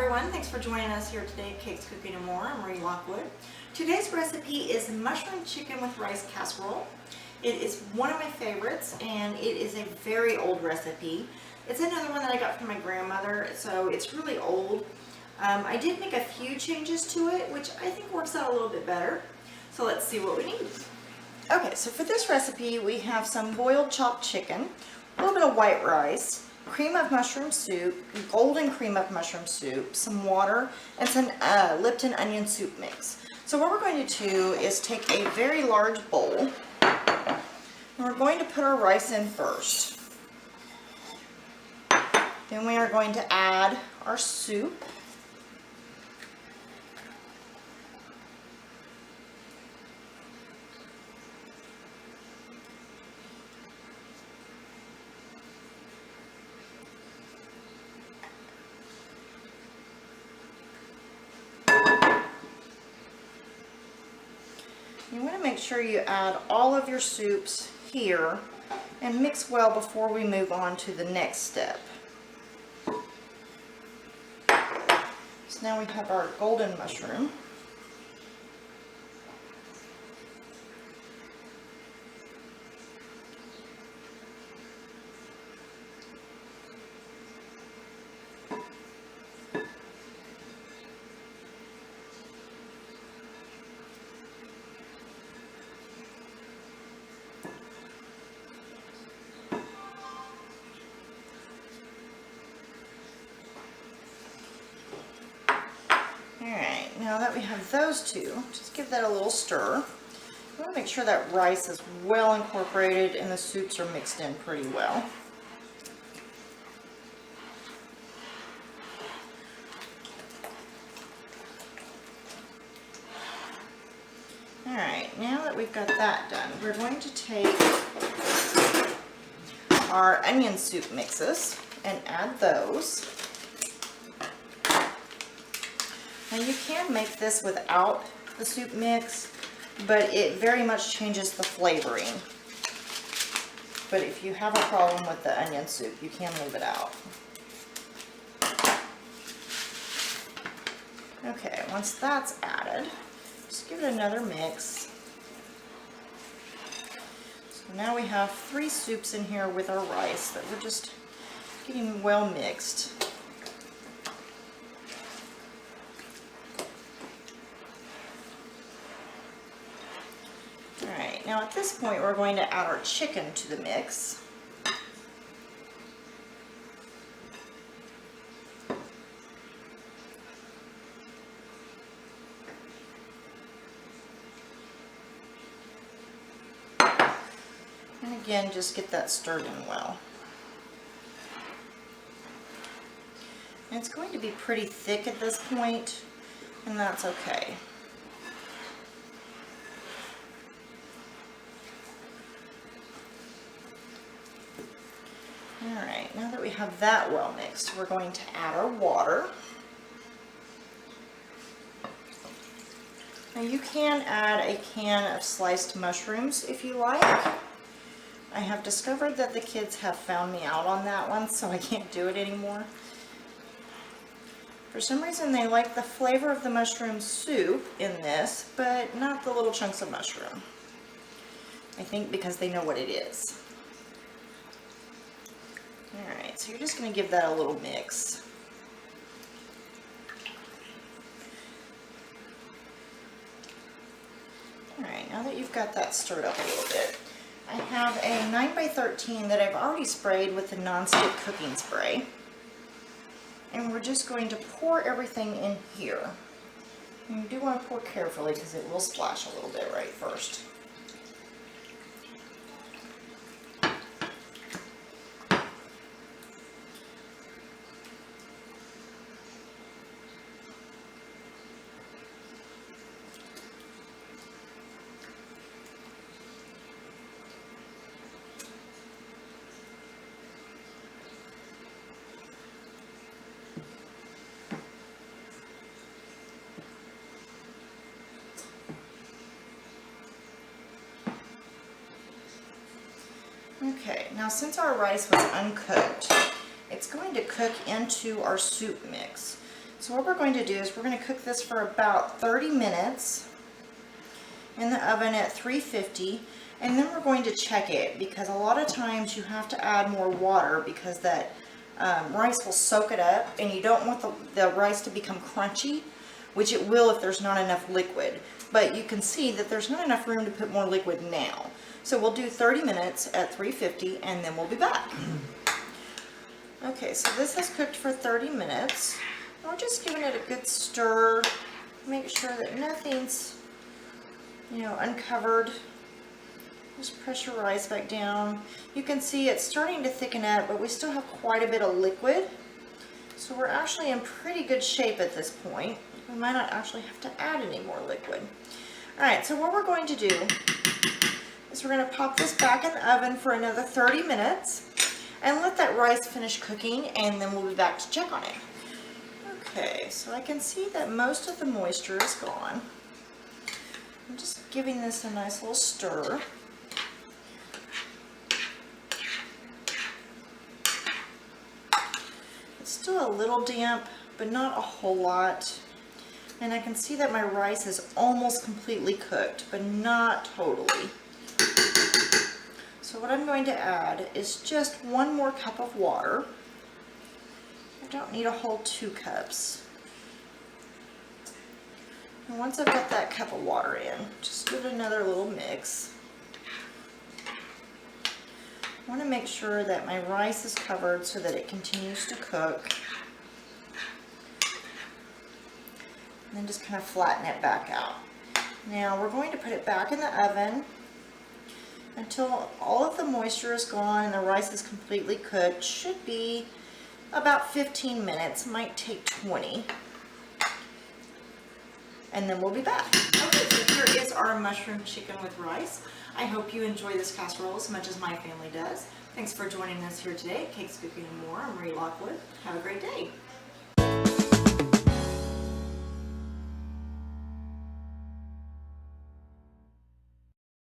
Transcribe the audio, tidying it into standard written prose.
everyone, thanks for joining us here today at Kate's Cooking and More. I'm Marie Lockwood. Today's recipe is mushroom chicken with rice casserole. It is one of my favorites and it is a very old recipe. It's another one that I got from my grandmother, so it's really old. I did make a few changes to it, which I think works out a little bit better. So let's see what we need. Okay, so for this recipe we have some boiled chopped chicken, a little bit of white rice, cream of mushroom soup, golden cream of mushroom soup, some water, and some Lipton onion soup mix. So what we're going to do is take a very large bowl, and we're going to put our rice in first. Then we are going to add our soup. You want to make sure you add all of your soups here and mix well before we move on to the next step. So now we have our golden mushroom. Alright, now that we have those two, just give that a little stir. We want to make sure that rice is well incorporated and the soups are mixed in pretty well. Alright, now that we've got that done, we're going to take our onion soup mixes and add those. Now you can make this without the soup mix, but it very much changes the flavoring. But if you have a problem with the onion soup, you can leave it out. Okay, once that's added, just give it another mix. So now we have 3 soups in here with our rice that we're just getting well mixed. Now at this point we're going to add our chicken to the mix. And again, just get that stirred in well. And it's going to be pretty thick at this point, and that's okay. Alright, now that we have that well mixed, we're going to add our water. Now you can add a can of sliced mushrooms if you like. I have discovered that the kids have found me out on that one, so I can't do it anymore. For some reason they like the flavor of the mushroom soup in this, but not the little chunks of mushroom. I think because they know what it is. Alright, so you're just going to give that a little mix. Alright, now that you've got that stirred up a little bit, I have a 9x13 that I've already sprayed with the non-stick cooking spray. And we're just going to pour everything in here. And you do want to pour carefully because it will splash a little bit right first. Okay, now since our rice was uncooked, it's going to cook into our soup mix. So what we're going to do is we're going to cook this for about 30 minutes in the oven at 350, and then we're going to check it, because a lot of times you have to add more water because that rice will soak it up, and you don't want the rice to become crunchy, which it will if there's not enough liquid. But you can see that there's not enough room to put more liquid now. So we'll do 30 minutes at 350 and then we'll be back. Okay, so this has cooked for 30 minutes. We're just giving it a good stir, make sure that nothing's, uncovered. Just press your rice back down. You can see it's starting to thicken up, but we still have quite a bit of liquid. So we're actually in pretty good shape at this point. We might not actually have to add any more liquid. All right, so what we're going to do is we're going to pop this back in the oven for another 30 minutes and let that rice finish cooking, and then we'll be back to check on it. Okay, so I can see that most of the moisture is gone. I'm just giving this a nice little stir. It's still a little damp, but not a whole lot. And I can see that my rice is almost completely cooked, but not totally. So what I'm going to add is just 1 more cup of water. I don't need a whole 2 cups. And once I've got that cup of water in, just give it another little mix. I want to make sure that my rice is covered so that it continues to cook. And then just kind of flatten it back out. Now we're going to put it back in the oven until all of the moisture is gone and the rice is completely cooked. Should be about 15 minutes, might take 20. And then we'll be back. Okay, so here is our mushroom chicken with rice. I hope you enjoy this casserole as much as my family does. Thanks for joining us here today at Cakes, Cooking, and More. I'm Marie Lockwood. Have a great day.